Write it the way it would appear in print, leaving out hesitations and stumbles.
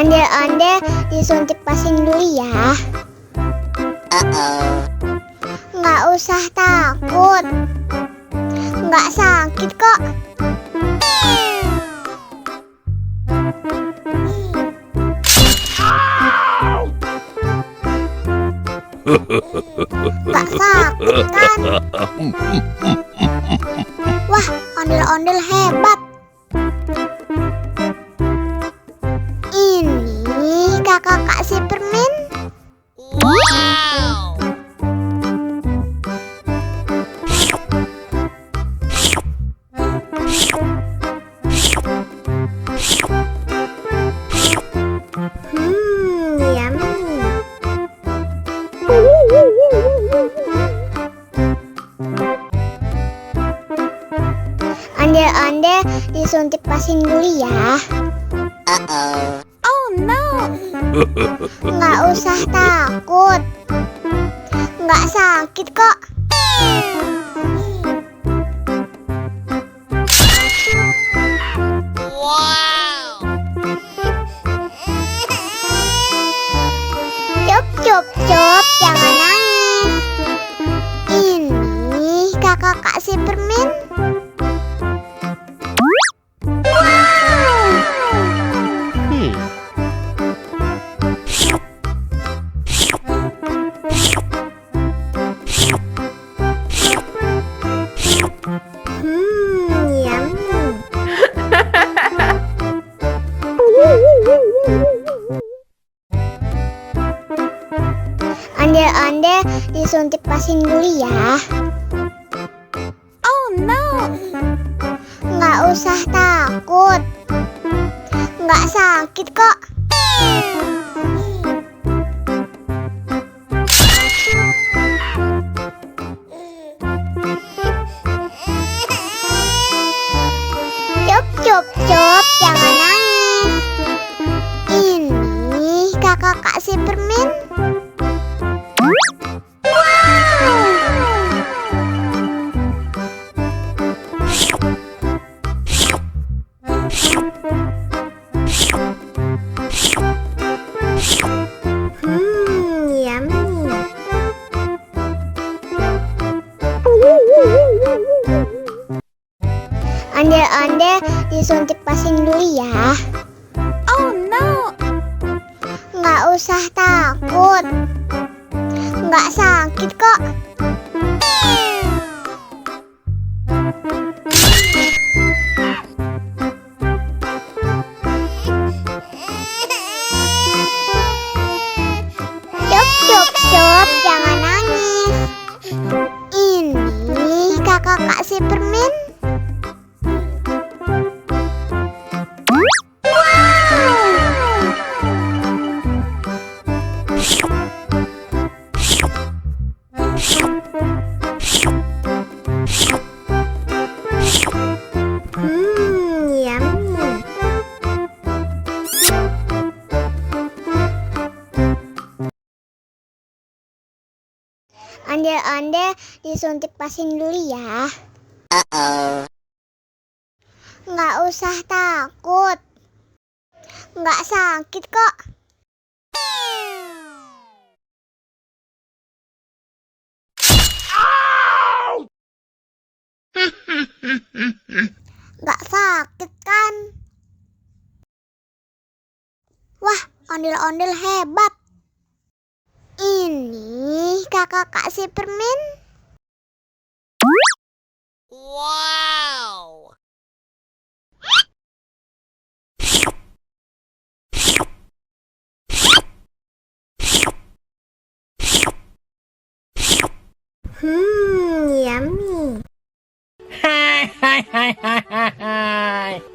Ondel-ondel disuntik vaksin dulu ya. Nggak usah takut, nggak sakit kok. Nggak sakit kan? Wah, ondel-ondel hebat. Ini kakak kasih permen. Wow. Yummy. Ondel-ondel disuntik vaksin dulu ya. Oh no. Nggak usah takut, nggak sakit kok. Wow. Cup, jangan nangis. Ini kakak kasih permen. Yummy. Ondel-ondel disuntik vaksin dulu ya. Oh no. Nggak usah takut, nggak sakit kok. Cup, jangan nangis. Ini kakak kasih permen. Yummy. Ondel-ondel disuntik vaksin dulu ya. Oh no. Nggak usah takut, nggak sakit kok. Cup, jangan nangis. Ini kakak kasih permen. Yummy. Ondel-ondel disuntik vaksin dulu ya. Nggak usah takut, nggak sakit kok. Nggak sakit kan? Wah, ondel-ondel hebat. Ini kakak kasih permen. Wow. Yummy. Hi, hi, hi, hi, hi, hi.